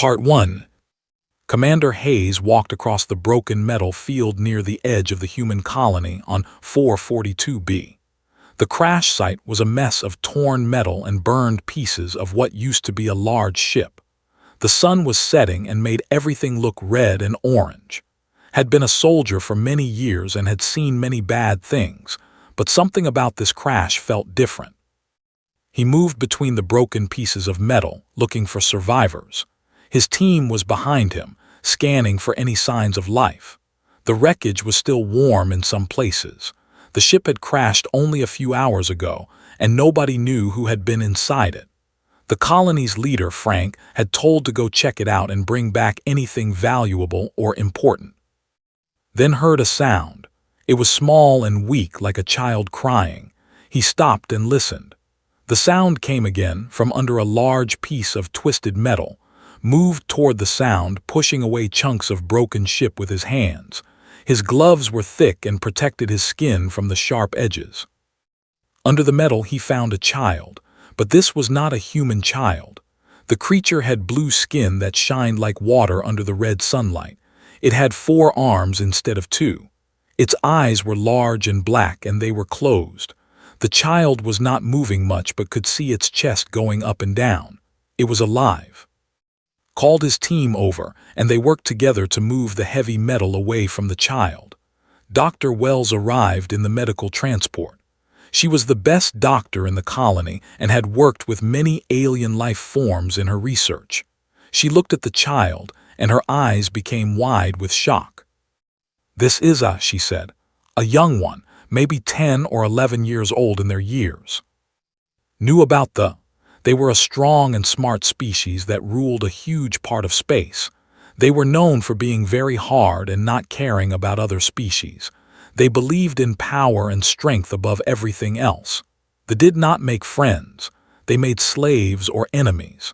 Part 1. Commander Hayes walked across the broken metal field near the edge of the human colony on 442B. The crash site was a mess of torn metal and burned pieces of what used to be a large ship. The sun was setting and made everything look red and orange. Had been a soldier for many years and had seen many bad things, but something about this crash felt different. He moved between the broken pieces of metal, looking for survivors. His team was behind him, scanning for any signs of life. The wreckage was still warm in some places. The ship had crashed only a few hours ago, and nobody knew who had been inside it. The colony's leader, Frank, had told to go check it out and bring back anything valuable or important. Then heard a sound. It was small and weak, like a child crying. He stopped and listened. The sound came again from under a large piece of twisted metal, moved toward the sound, pushing away chunks of broken ship with his hands. His gloves were thick and protected his skin from the sharp edges. Under the metal he found a child, but this was not a human child. The creature had blue skin that shined like water under the red sunlight. It had 4 arms instead of 2. Its eyes were large and black, and they were closed. The child was not moving much but could see its chest going up and down. It was alive. Called his team over, and they worked together to move the heavy metal away from the child. Dr. Wells arrived in the medical transport. She was the best doctor in the colony and had worked with many alien life forms in her research. She looked at the child, and her eyes became wide with shock. "This is she said. "A young one, maybe 10 or 11 years old in their years. Knew about They were a strong and smart species that ruled a huge part of space. They were known for being very hard and not caring about other species. They believed in power and strength above everything else. They did not make friends. They made slaves or enemies."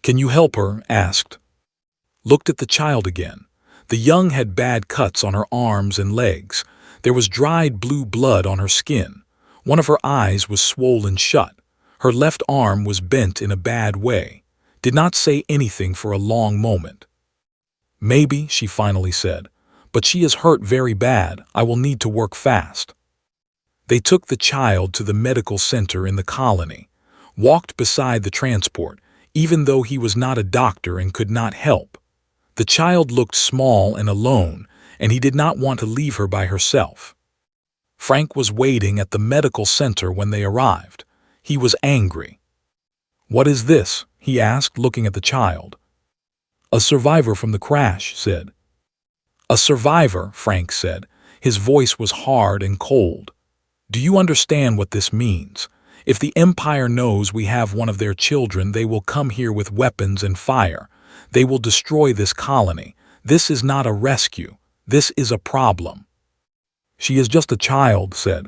"Can you help her?" asked. Looked at the child again. The young had bad cuts on her arms and legs. There was dried blue blood on her skin. One of her eyes was swollen shut. Her left arm was bent in a bad way. Did not say anything for a long moment. "Maybe," she finally said, "but she is hurt very bad. I will need to work fast." They took the child to the medical center in the colony, walked beside the transport, even though he was not a doctor and could not help. The child looked small and alone, and he did not want to leave her by herself. Frank was waiting at the medical center when they arrived. He was angry. "What is this?" he asked, looking at the child. "A survivor from the crash," said. "A survivor," Frank said. His voice was hard and cold. "Do you understand what this means? If the Empire knows we have one of their children, they will come here with weapons and fire. They will destroy this colony. This is not a rescue. This is a problem." "She is just a child," said.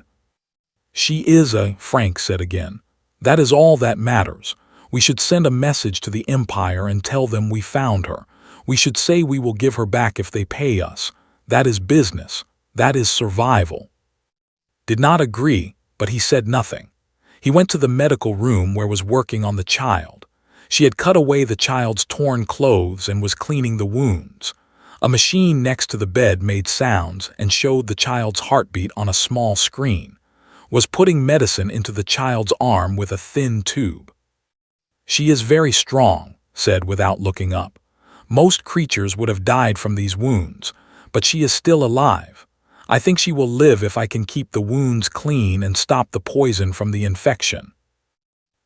"She is Frank said again. "That is all that matters. We should send a message to the Empire and tell them we found her. We should say we will give her back if they pay us. That is business. That is survival." Did not agree, but he said nothing. He went to the medical room where was working on the child. She had cut away the child's torn clothes and was cleaning the wounds. A machine next to the bed made sounds and showed the child's heartbeat on a small screen. Was putting medicine into the child's arm with a thin tube. "She is very strong," said without looking up. "Most creatures would have died from these wounds, but she is still alive. I think she will live if I can keep the wounds clean and stop the poison from the infection."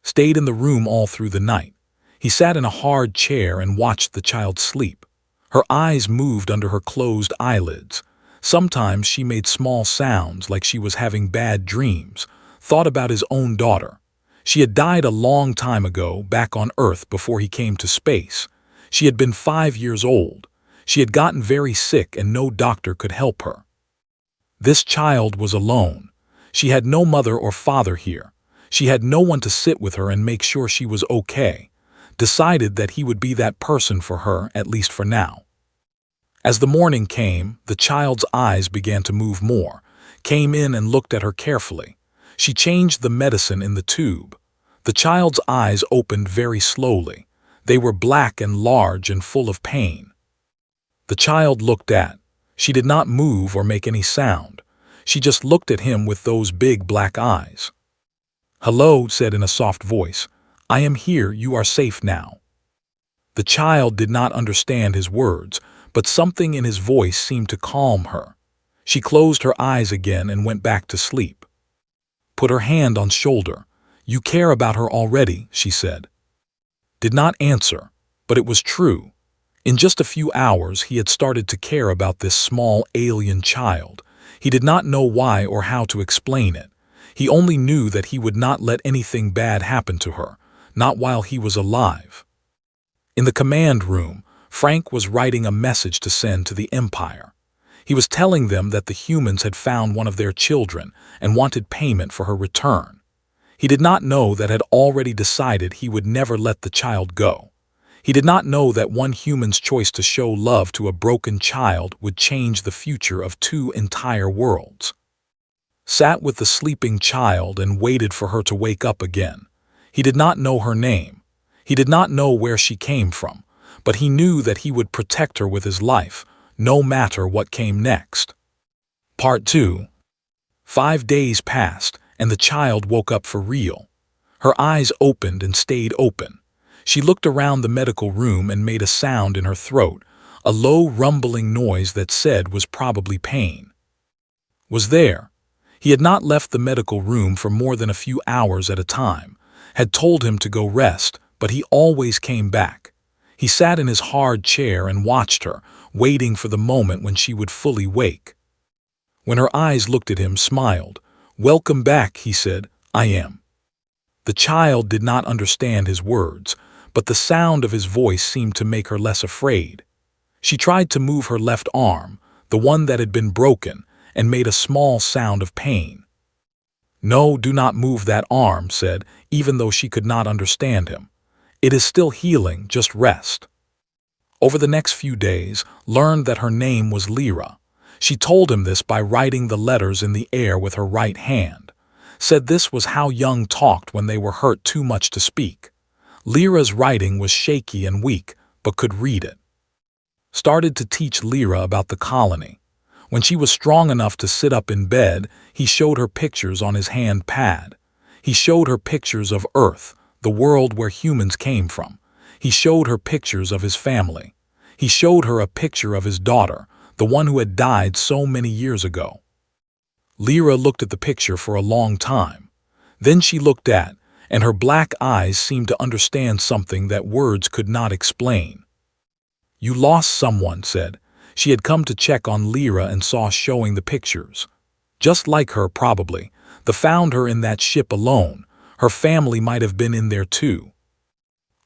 Stayed in the room all through the night. He sat in a hard chair and watched the child sleep. Her eyes moved under her closed eyelids. Sometimes she made small sounds like she was having bad dreams, thought about his own daughter. She had died a long time ago, back on Earth before he came to space. She had been 5 years old. She had gotten very sick and no doctor could help her. This child was alone. She had no mother or father here. She had no one to sit with her and make sure she was okay. Decided that he would be that person for her, at least for now. As the morning came, the child's eyes began to move more, came in and looked at her carefully. She changed the medicine in the tube. The child's eyes opened very slowly. They were black and large and full of pain. The child looked at. She did not move or make any sound. She just looked at him with those big black eyes. "Hello," said in a soft voice. "I am here, you are safe now." The child did not understand his words, but something in his voice seemed to calm her. She closed her eyes again and went back to sleep. Put her hand on shoulder. "You care about her already," she said. Did not answer, but it was true. In just a few hours he had started to care about this small alien child. He did not know why or how to explain it. He only knew that he would not let anything bad happen to her, not while he was alive. In the command room, Frank was writing a message to send to the Empire. He was telling them that the humans had found one of their children and wanted payment for her return. He did not know that had already decided he would never let the child go. He did not know that one human's choice to show love to a broken child would change the future of 2 entire worlds. Sat with the sleeping child and waited for her to wake up again. He did not know her name. He did not know where she came from, but he knew that he would protect her with his life, no matter what came next. Part 2. 5 days passed, and the child woke up for real. Her eyes opened and stayed open. She looked around the medical room and made a sound in her throat, a low rumbling noise that said was probably pain. Was there. He had not left the medical room for more than a few hours at a time, had told him to go rest, but he always came back. He sat in his hard chair and watched her, waiting for the moment when she would fully wake. When her eyes looked at him, smiled. "Welcome back," he said. "I am." The child did not understand his words, but the sound of his voice seemed to make her less afraid. She tried to move her left arm, the one that had been broken, and made a small sound of pain. "No, do not move that arm," said, even though she could not understand him. "It is still healing, just rest." Over the next few days, learned that her name was Lyra. She told him this by writing the letters in the air with her right hand. Said this was how young talked when they were hurt too much to speak. Lyra's writing was shaky and weak, but could read it. Started to teach Lyra about the colony. When she was strong enough to sit up in bed, he showed her pictures on his hand pad. He showed her pictures of Earth, the world where humans came from. He showed her pictures of his family. He showed her a picture of his daughter, the one who had died so many years ago. Lyra looked at the picture for a long time. Then she looked at, and her black eyes seemed to understand something that words could not explain. "You lost someone," said. She had come to check on Lyra and saw showing the pictures. Just like her, probably. They found her in that ship alone. Her family might have been in there too.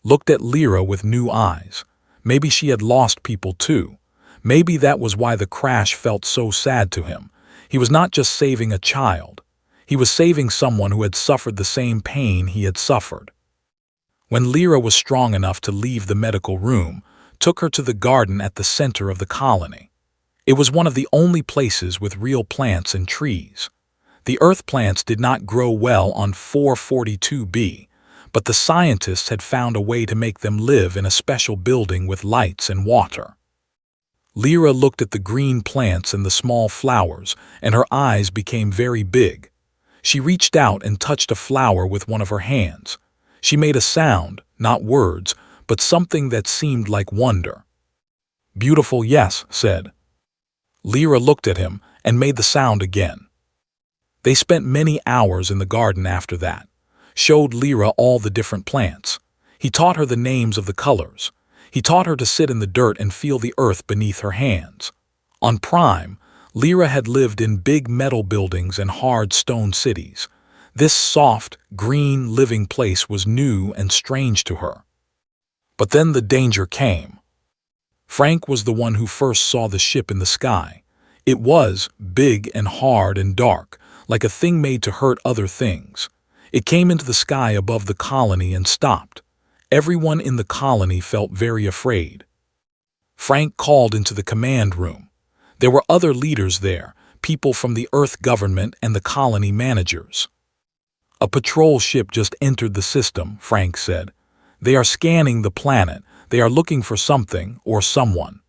Looked at Lyra with new eyes. Maybe she had lost people too. Maybe that was why the crash felt so sad to him. He was not just saving a child. He was saving someone who had suffered the same pain he had suffered. When Lyra was strong enough to leave the medical room, took her to the garden at the center of the colony. It was one of the only places with real plants and trees. The earth plants did not grow well on 442B, but the scientists had found a way to make them live in a special building with lights and water. Lyra looked at the green plants and the small flowers, and her eyes became very big. She reached out and touched a flower with one of her hands. She made a sound, not words, but something that seemed like wonder. "Beautiful, yes," said. Lyra looked at him and made the sound again. They spent many hours in the garden after that. Showed Lyra all the different plants. He taught her the names of the colors. He taught her to sit in the dirt and feel the earth beneath her hands. On Prime, Lyra had lived in big metal buildings and hard stone cities. This soft, green, living place was new and strange to her. But then the danger came. Frank was the one who first saw the ship in the sky. It was big and hard and dark, like a thing made to hurt other things. It came into the sky above the colony and stopped. Everyone in the colony felt very afraid. Frank called into the command room. There were other leaders there, people from the Earth government and the colony managers. "A patrol ship just entered the system," Frank said. They are scanning the planet. They are looking for something or someone.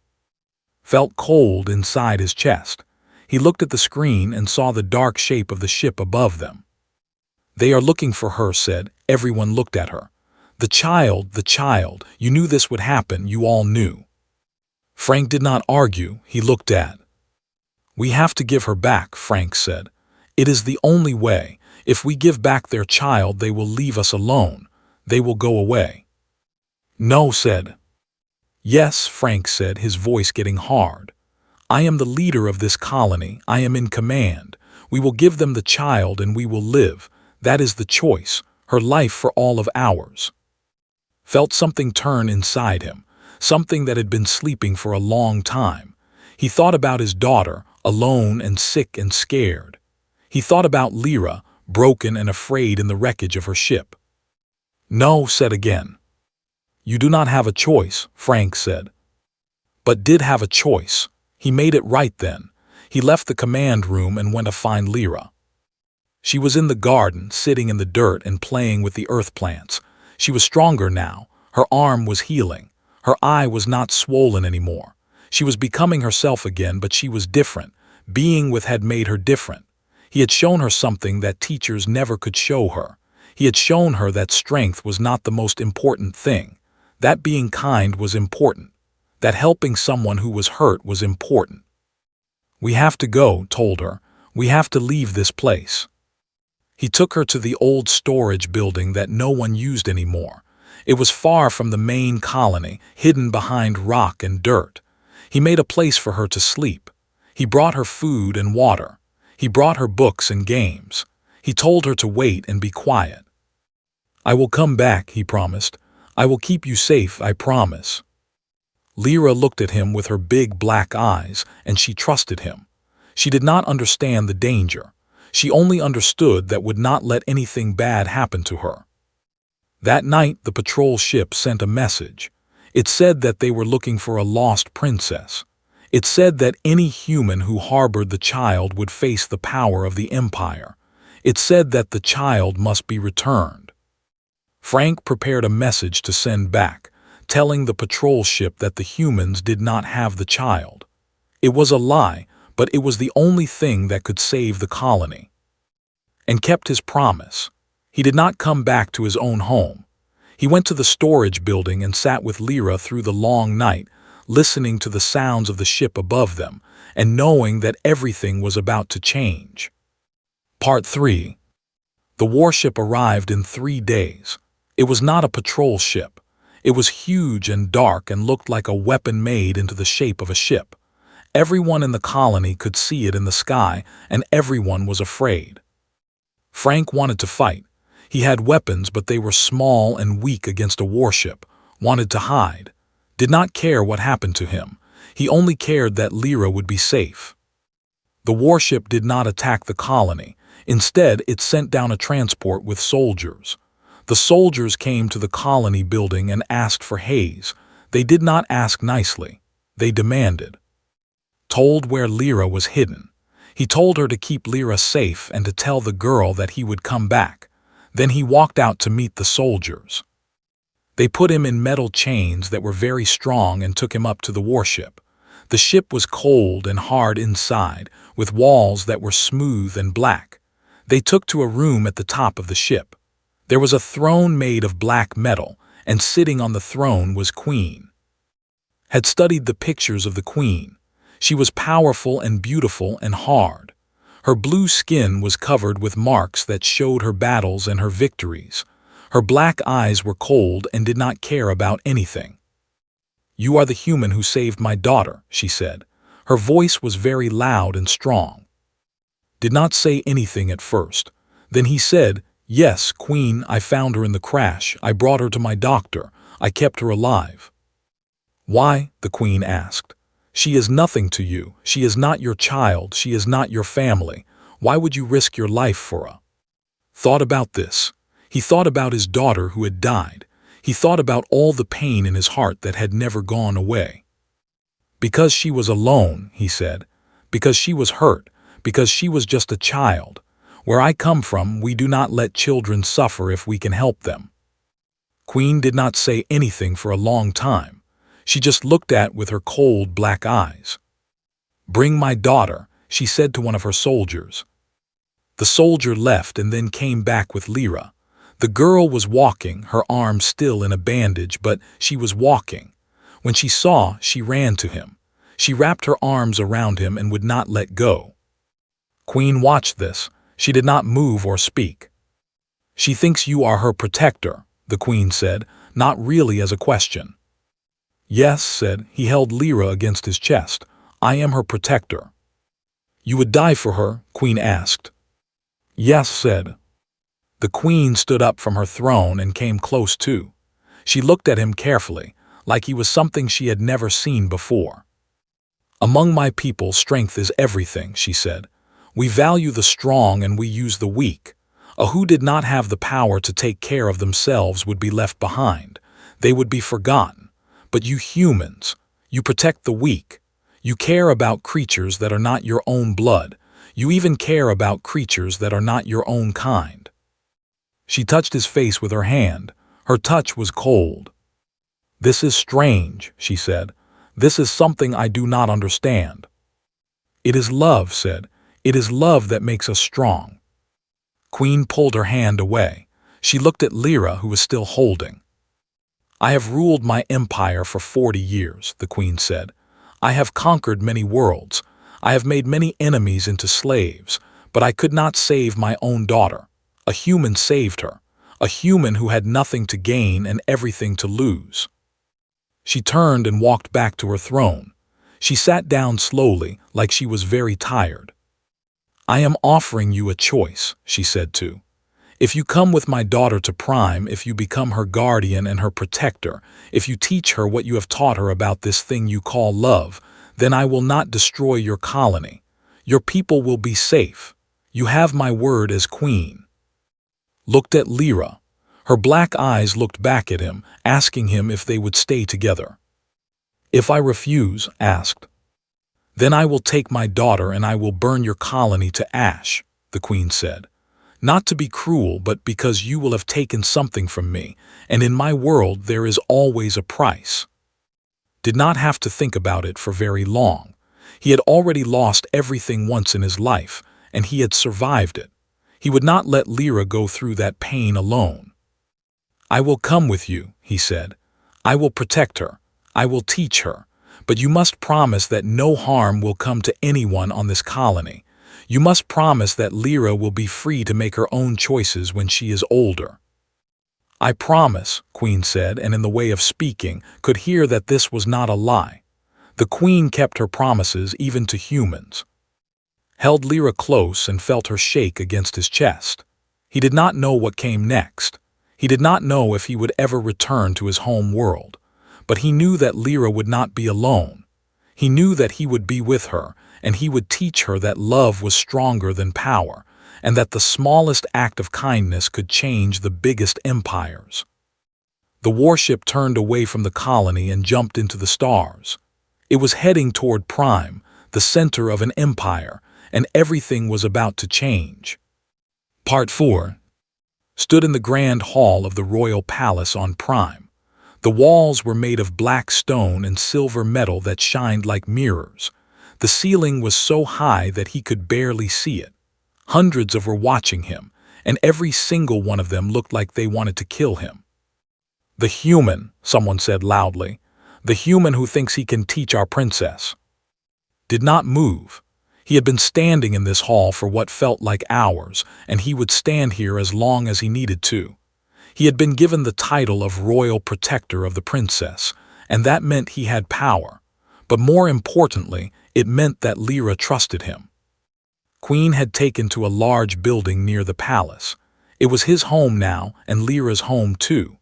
Felt cold inside his chest. He looked at the screen and saw the dark shape of the ship above them. They are looking for her, said. Everyone looked at her. The child, you knew this would happen, you all knew. Frank did not argue, he looked at. We have to give her back, Frank said. It is the only way. If we give back their child, they will leave us alone. They will go away. No, said. Yes, Frank said, his voice getting hard. I am the leader of this colony. I am in command. We will give them the child and we will live. That is the choice, her life for all of ours. Felt something turn inside him, something that had been sleeping for a long time. He thought about his daughter, alone and sick and scared. He thought about Lyra, broken and afraid in the wreckage of her ship. No, said again. You do not have a choice, Frank said. But did have a choice. He made it right then. He left the command room and went to find Lyra. She was in the garden, sitting in the dirt and playing with the earth plants. She was stronger now. Her arm was healing. Her eye was not swollen anymore. She was becoming herself again, but she was different. Being with had made her different. He had shown her something that teachers never could show her. He had shown her that strength was not the most important thing. That being kind was important. That helping someone who was hurt was important. We have to go, told her. We have to leave this place. He took her to the old storage building that no one used anymore. It was far from the main colony, hidden behind rock and dirt. He made a place for her to sleep. He brought her food and water. He brought her books and games. He told her to wait and be quiet. I will come back, he promised. I will keep you safe, I promise. Lyra looked at him with her big black eyes, and she trusted him. She did not understand the danger. She only understood that would not let anything bad happen to her. That night, the patrol ship sent a message. It said that they were looking for a lost princess. It said that any human who harbored the child would face the power of the Empire. It said that the child must be returned. Frank prepared a message to send back, telling the patrol ship that the humans did not have the child. It was a lie, but it was the only thing that could save the colony. And kept his promise. He did not come back to his own home. He went to the storage building and sat with Lyra through the long night, listening to the sounds of the ship above them, and knowing that everything was about to change. Part 3. The warship arrived in 3 days. It was not a patrol ship. It was huge and dark and looked like a weapon made into the shape of a ship. Everyone in the colony could see it in the sky, and everyone was afraid. Frank wanted to fight. He had weapons, but they were small and weak against a warship, wanted to hide, did not care what happened to him. He only cared that Lyra would be safe. The warship did not attack the colony. Instead, it sent down a transport with soldiers. The soldiers came to the colony building and asked for Hayes. They did not ask nicely. They demanded. Told where Lyra was hidden. He told her to keep Lyra safe and to tell the girl that he would come back. Then he walked out to meet the soldiers. They put him in metal chains that were very strong and took him up to the warship. The ship was cold and hard inside, with walls that were smooth and black. They took to a room at the top of the ship. There was a throne made of black metal, and sitting on the throne was Queen. Had studied the pictures of the Queen. She was powerful and beautiful and hard. Her blue skin was covered with marks that showed her battles and her victories. Her black eyes were cold and did not care about anything. You are the human who saved my daughter, she said. Her voice was very loud and strong. Did not say anything at first. Then he said, yes, Queen, I found her in the crash. I brought her to my doctor. I kept her alive. Why? The Queen asked. She is nothing to you. She is not your child. She is not your family. Why would you risk your life for her? Thought about this. He thought about his daughter who had died. He thought about all the pain in his heart that had never gone away. Because she was alone, he said. Because she was hurt. Because she was just a child. Where I come from, we do not let children suffer if we can help them. Queen did not say anything for a long time. She just looked at with her cold black eyes. "Bring my daughter," she said to one of her soldiers. The soldier left and then came back with Lyra. The girl was walking, her arm still in a bandage, but she was walking. When she saw, she ran to him. She wrapped her arms around him and would not let go. Queen watched this. She did not move or speak. "She thinks you are her protector," the queen said, not really as a question. "Yes," said he, held Lyra against his chest. "I am her protector." "You would die for her?" Queen asked. "Yes," said. The queen stood up from her throne and came close too. She looked at him carefully, like he was something she had never seen before. "Among my people, strength is everything," she said. "We value the strong and we use the weak. Who did not have the power to take care of themselves would be left behind. They would be forgotten. But you humans, you protect the weak. You care about creatures that are not your own blood. You even care about creatures that are not your own kind." She touched his face with her hand. Her touch was cold. "This is strange," she said. "This is something I do not understand." "It is love," said. "It is love that makes us strong." Queen pulled her hand away. She looked at Lyra, who was still holding. "I have ruled my empire for 40 years, the queen said. "I have conquered many worlds. I have made many enemies into slaves, but I could not save my own daughter. A human saved her, a human who had nothing to gain and everything to lose." She turned and walked back to her throne. She sat down slowly, like she was very tired. "I am offering you a choice," she said too. "If you come with my daughter to Prime, if you become her guardian and her protector, if you teach her what you have taught her about this thing you call love, then I will not destroy your colony. Your people will be safe. You have my word as queen." Looked at Lyra. Her black eyes looked back at him, asking him if they would stay together. "If I refuse," asked. "Then I will take my daughter and I will burn your colony to ash," the queen said. "Not to be cruel, but because you will have taken something from me, and in my world there is always a price." Did not have to think about it for very long. He had already lost everything once in his life, and he had survived it. He would not let Lyra go through that pain alone. "I will come with you," he said. "I will protect her. I will teach her. But you must promise that no harm will come to anyone on this colony. You must promise that Lyra will be free to make her own choices when she is older." "I promise," Queen said, and in the way of speaking, could hear that this was not a lie. The queen kept her promises even to humans. Held Lyra close and felt her shake against his chest. He did not know what came next. He did not know if he would ever return to his home world. But he knew that Lyra would not be alone. He knew that he would be with her, and he would teach her that love was stronger than power, and that the smallest act of kindness could change the biggest empires. The warship turned away from the colony and jumped into the stars. It was heading toward Prime, the center of an empire, and everything was about to change. Part 4. Stood in the grand hall of the royal palace on Prime. The walls were made of black stone and silver metal that shined like mirrors. The ceiling was so high that he could barely see it. Hundreds were watching him, and every single one of them looked like they wanted to kill him. "The human," someone said loudly. "The human who thinks he can teach our princess." Did not move. He had been standing in this hall for what felt like hours, and he would stand here as long as he needed to. He had been given the title of Royal Protector of the Princess, and that meant he had power. But more importantly, it meant that Lyra trusted him. Queen had taken to a large building near the palace. It was his home now, and Lyra's home too.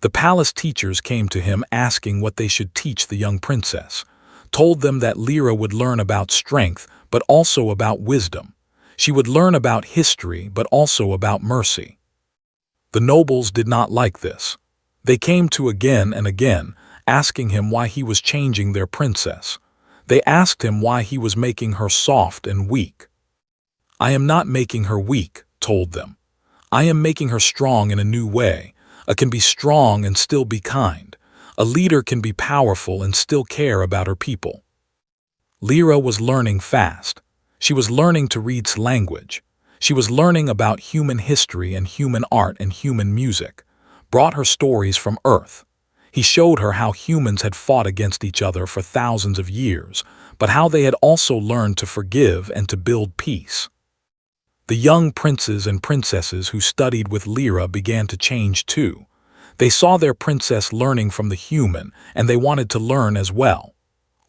The palace teachers came to him asking what they should teach the young princess. Told them that Lyra would learn about strength, but also about wisdom. She would learn about history, but also about mercy. The nobles did not like this. They came to again and again, asking him why he was changing their princess. They asked him why he was making her soft and weak. "I am not making her weak," told them. "I am making her strong in a new way. Can be strong and still be kind. A leader can be powerful and still care about her people. Lyra was learning fast. She was learning to read language. She was learning about human history and human art and human music. Brought her stories from Earth. He showed her how humans had fought against each other for thousands of years, but how they had also learned to forgive and to build peace. The young princes and princesses who studied with Lyra began to change too. They saw their princess learning from the human, and they wanted to learn as well.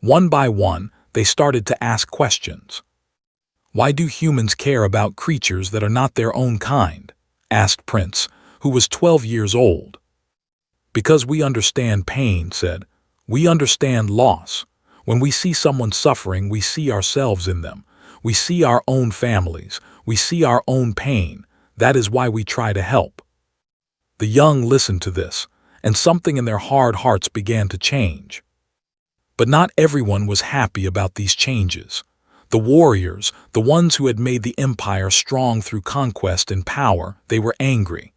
One by one, they started to ask questions. "Why do humans care about creatures that are not their own kind?" asked Prince, who was 12 years old. "Because we understand pain," said. "We understand loss. When we see someone suffering, we see ourselves in them. We see our own families. We see our own pain. That is why we try to help." The young listened to this, and something in their hard hearts began to change. But not everyone was happy about these changes. The warriors, the ones who had made the empire strong through conquest and power, they were angry.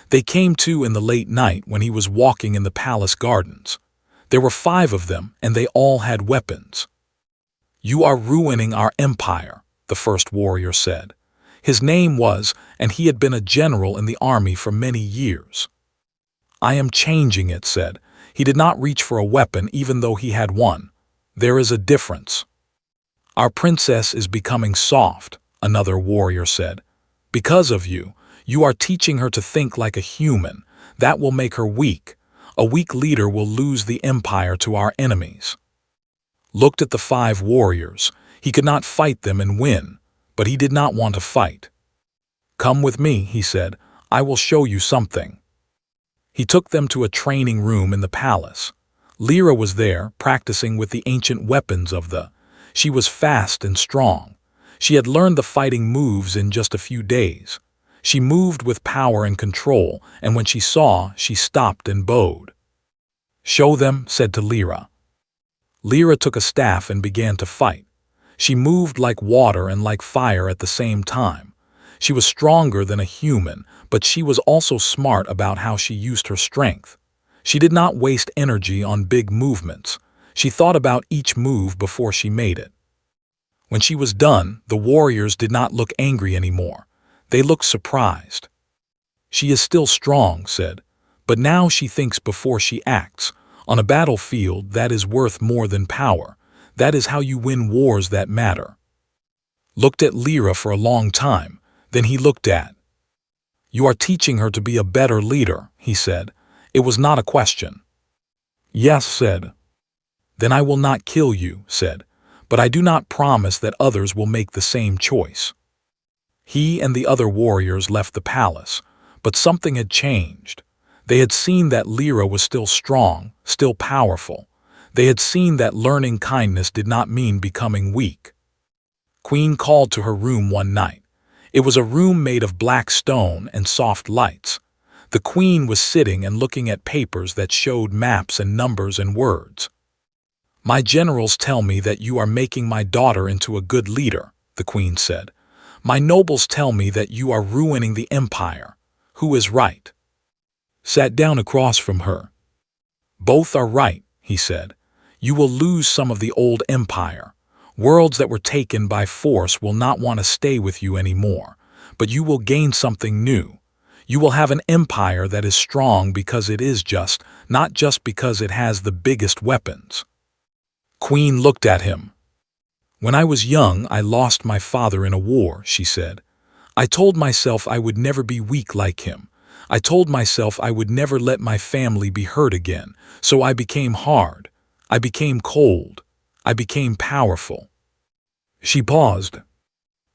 They came to in the late night when he was walking in the palace gardens. There were 5 of them, and they all had weapons. "You are ruining our empire," the first warrior said. His name was, and he had been a general in the army for many years. "I am changing it," said. He did not reach for a weapon even though he had one. "There is a difference." "Our princess is becoming soft," another warrior said. "Because of you. You are teaching her to think like a human. That will make her weak. A weak leader will lose the empire to our enemies." Looked at the 5 warriors. He could not fight them and win, but he did not want to fight. "Come with me," he said. "I will show you something." He took them to a training room in the palace. Lyra was there, practicing with the ancient weapons of the. She was fast and strong. She had learned the fighting moves in just a few days. She moved with power and control, and when she saw, she stopped and bowed. "Show them," said to Lyra. Lyra took a staff and began to fight. She moved like water and like fire at the same time. She was stronger than a human, but she was also smart about how she used her strength. She did not waste energy on big movements. She thought about each move before she made it. When she was done, the warriors did not look angry anymore. They looked surprised. "She is still strong," said, "but now she thinks before she acts. On a battlefield, that is worth more than power. That is how you win wars that matter." Looked at Lyra for a long time, then he looked at. "You are teaching her to be a better leader," he said. It was not a question. "Yes," said. "Then I will not kill you," said, "but I do not promise that others will make the same choice." He and the other warriors left the palace, but something had changed. They had seen that Lyra was still strong, still powerful. They had seen that learning kindness did not mean becoming weak. Queen called to her room one night. It was a room made of black stone and soft lights. The queen was sitting and looking at papers that showed maps and numbers and words. "My generals tell me that you are making my daughter into a good leader," the queen said. "My nobles tell me that you are ruining the empire. Who is right?" Sat down across from her. "Both are right," he said. "You will lose some of the old empire. Worlds that were taken by force will not want to stay with you anymore, but you will gain something new. You will have an empire that is strong because it is just, not just because it has the biggest weapons." Queen looked at him. "When I was young, I lost my father in a war," she said. "I told myself I would never be weak like him. I told myself I would never let my family be hurt again, so I became hard. I became cold. I became powerful." She paused.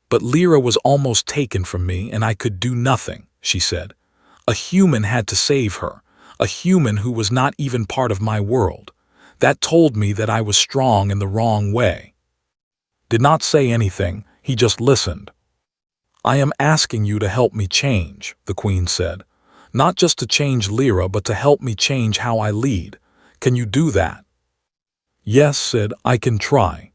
"But Lyra was almost taken from me and I could do nothing," she said. "A human had to save her, a human who was not even part of my world. That told me that I was strong in the wrong way." Did not say anything, he just listened. "I am asking you to help me change," the queen said. "Not just to change Lyra, but to help me change how I lead. Can you do that?" "Yes," said, "I can try."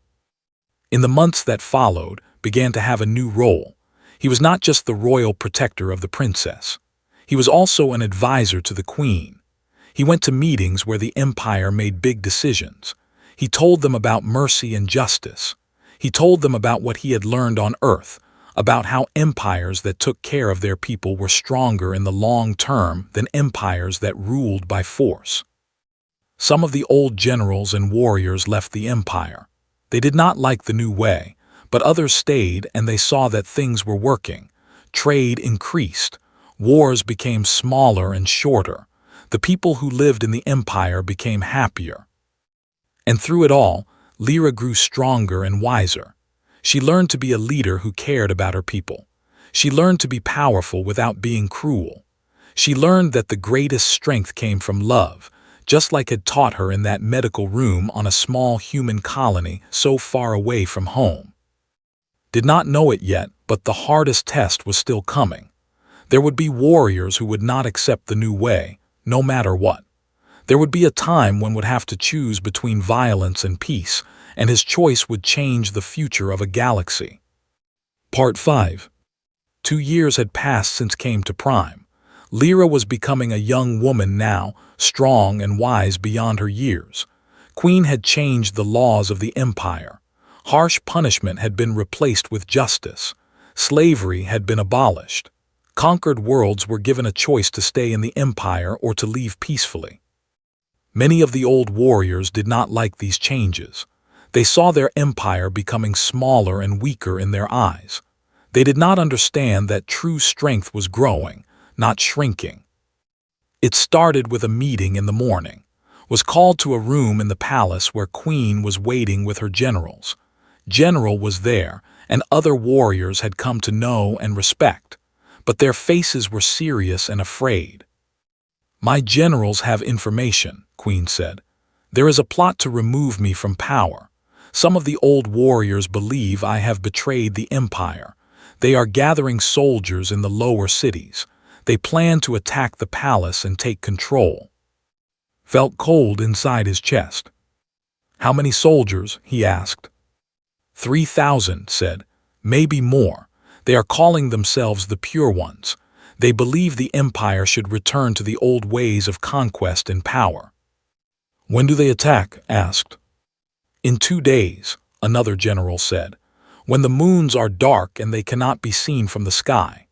In the months that followed, began to have a new role. He was not just the royal protector of the princess. He was also an advisor to the queen. He went to meetings where the empire made big decisions. He told them about mercy and justice. He told them about what he had learned on Earth, about how empires that took care of their people were stronger in the long term than empires that ruled by force. Some of the old generals and warriors left the empire. They did not like the new way, but others stayed and they saw that things were working. Trade increased. Wars became smaller and shorter. The people who lived in the empire became happier. And through it all, Lyra grew stronger and wiser. She learned to be a leader who cared about her people. She learned to be powerful without being cruel. She learned that the greatest strength came from love, just like had taught her in that medical room on a small human colony so far away from home. Did not know it yet, but the hardest test was still coming. There would be warriors who would not accept the new way, no matter what. There would be a time when would have to choose between violence and peace, and his choice would change the future of a galaxy. Part 5. 2 years had passed since came to Prime. Lyra was becoming a young woman now, strong and wise beyond her years. Queen had changed the laws of the empire. Harsh punishment had been replaced with justice. Slavery had been abolished. Conquered worlds were given a choice to stay in the empire or to leave peacefully. Many of the old warriors did not like these changes. They saw their empire becoming smaller and weaker in their eyes. They did not understand that true strength was growing, not shrinking. It started with a meeting in the morning, was called to a room in the palace where Queen was waiting with her generals. General was there, and other warriors had come to know and respect, but their faces were serious and afraid. "My generals have information," Queen said. "There is a plot to remove me from power. Some of the old warriors believe I have betrayed the empire. They are gathering soldiers in the lower cities. They plan to attack the palace and take control." Felt cold inside his chest. "How many soldiers?" he asked. 3,000, said. "Maybe more. They are calling themselves the Pure Ones. They believe the empire should return to the old ways of conquest and power." "When do they attack?" asked. "In 2 days, another general said, "when the moons are dark and they cannot be seen from the sky."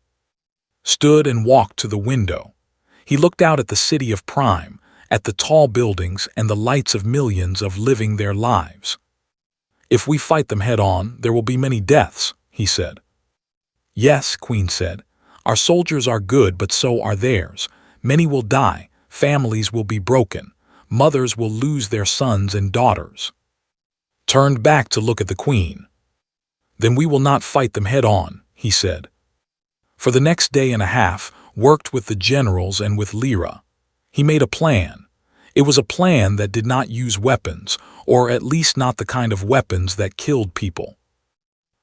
Stood and walked to the window. He looked out at the city of Prime, at the tall buildings and the lights of millions of living their lives. "If we fight them head-on, there will be many deaths," he said. "Yes," Queen said. "Our soldiers are good, but so are theirs. Many will die, families will be broken, mothers will lose their sons and daughters." Turned back to look at the Queen. "Then we will not fight them head-on," he said. For the next day and a half, worked with the generals and with Lyra. He made a plan. It was a plan that did not use weapons, or at least not the kind of weapons that killed people.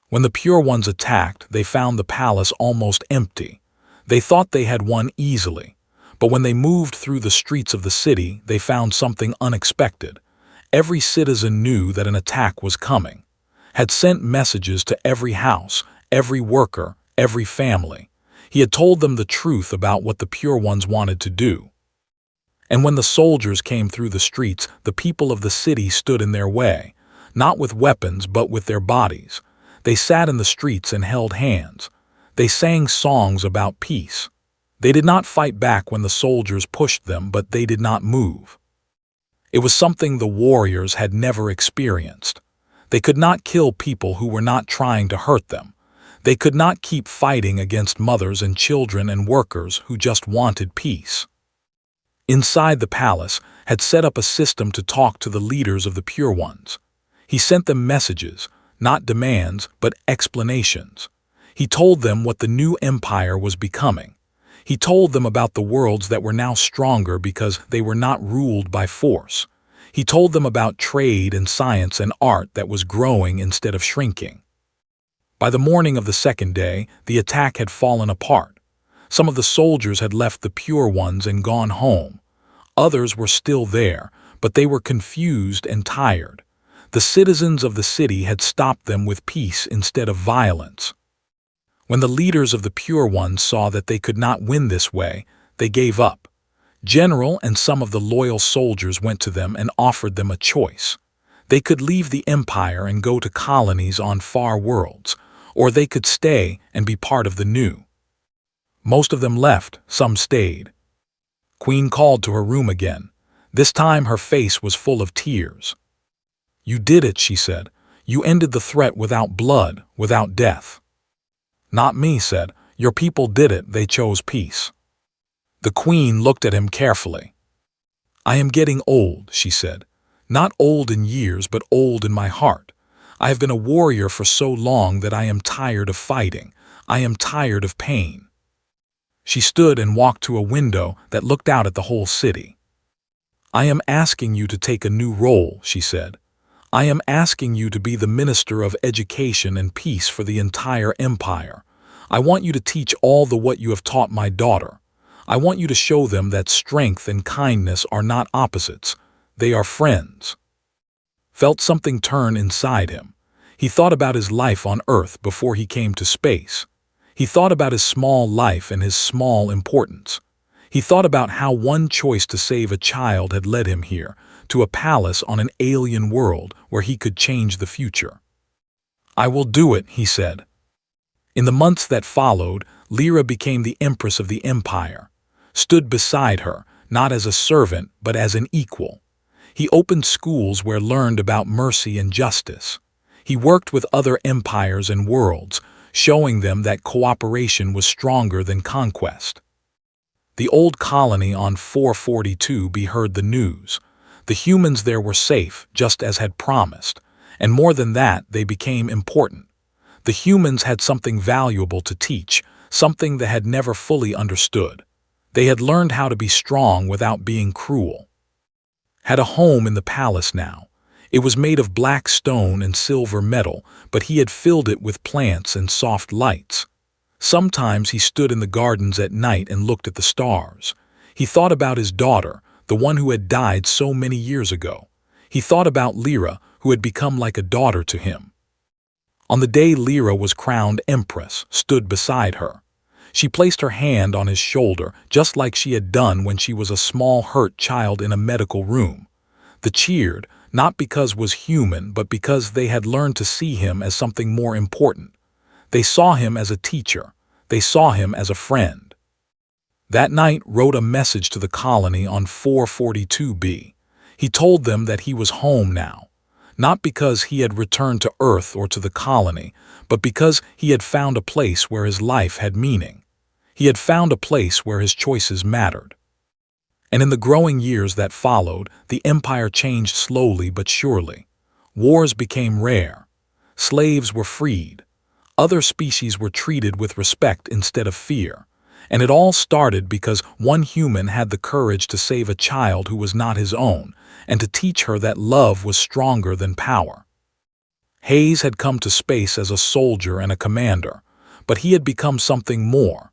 When the Pure Ones attacked, they found the palace almost empty. They thought they had won easily, but when they moved through the streets of the city, they found something unexpected. Every citizen knew that an attack was coming, had sent messages to every house, every worker, every family. He had told them the truth about what the Pure Ones wanted to do. And when the soldiers came through the streets, the people of the city stood in their way, not with weapons but with their bodies. They sat in the streets and held hands. They sang songs about peace. They did not fight back when the soldiers pushed them, but they did not move. It was something the warriors had never experienced. They could not kill people who were not trying to hurt them. They could not keep fighting against mothers and children and workers who just wanted peace. Inside the palace, had set up a system to talk to the leaders of the Pure Ones. He sent them messages, not demands, but explanations. He told them what the new empire was becoming. He told them about the worlds that were now stronger because they were not ruled by force. He told them about trade and science and art that was growing instead of shrinking. By the morning of the second day, the attack had fallen apart. Some of the soldiers had left the Pure Ones and gone home. Others were still there, but they were confused and tired. The citizens of the city had stopped them with peace instead of violence. When the leaders of the Pure Ones saw that they could not win this way, they gave up. General and some of the loyal soldiers went to them and offered them a choice. They could leave the empire and go to colonies on far worlds, or they could stay and be part of the new. Most of them left, some stayed. Queen called to her room again. This time her face was full of tears. "You did it," she said. "You ended the threat without blood, without death." "Not me," said. "Your people did it, they chose peace." The queen looked at him carefully. "I am getting old," she said. "Not old in years, but old in my heart. I have been a warrior for so long that I am tired of fighting. I am tired of pain." She stood and walked to a window that looked out at the whole city. "I am asking you to take a new role," she said. "I am asking you to be the Minister of Education and Peace for the entire empire. I want you to teach all the what you have taught my daughter. I want you to show them that strength and kindness are not opposites. They are friends." Felt something turn inside him. He thought about his life on Earth before he came to space. He thought about his small life and his small importance. He thought about how one choice to save a child had led him here, to a palace on an alien world where he could change the future. "I will do it," he said. In the months that followed, Lyra became the empress of the empire, stood beside her, not as a servant but as an equal. He opened schools where learned about mercy and justice. He worked with other empires and worlds, showing them that cooperation was stronger than conquest. The old colony on 442B heard the news. The humans there were safe, just as had promised, and more than that, they became important. The humans had something valuable to teach, something they had never fully understood. They had learned how to be strong without being cruel. Had a home in the palace now. It was made of black stone and silver metal, but he had filled it with plants and soft lights. Sometimes he stood in the gardens at night and looked at the stars. He thought about his daughter, the one who had died so many years ago. He thought about Lyra, who had become like a daughter to him. On the day Lyra was crowned empress, stood beside her. She placed her hand on his shoulder, just like she had done when she was a small hurt child in a medical room. They cheered, not because was human, but because they had learned to see him as something more important. They saw him as a teacher. They saw him as a friend. That night wrote a message to the colony on 442B. He told them that he was home now, not because he had returned to Earth or to the colony, but because he had found a place where his life had meaning. He had found a place where his choices mattered. And in the growing years that followed, the empire changed slowly but surely. Wars became rare. Slaves were freed. Other species were treated with respect instead of fear. And it all started because one human had the courage to save a child who was not his own, and to teach her that love was stronger than power. Hayes had come to space as a soldier and a commander, but he had become something more.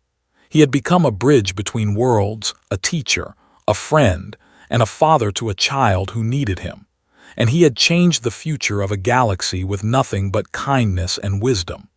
He had become a bridge between worlds, a teacher, a friend, and a father to a child who needed him. And he had changed the future of a galaxy with nothing but kindness and wisdom.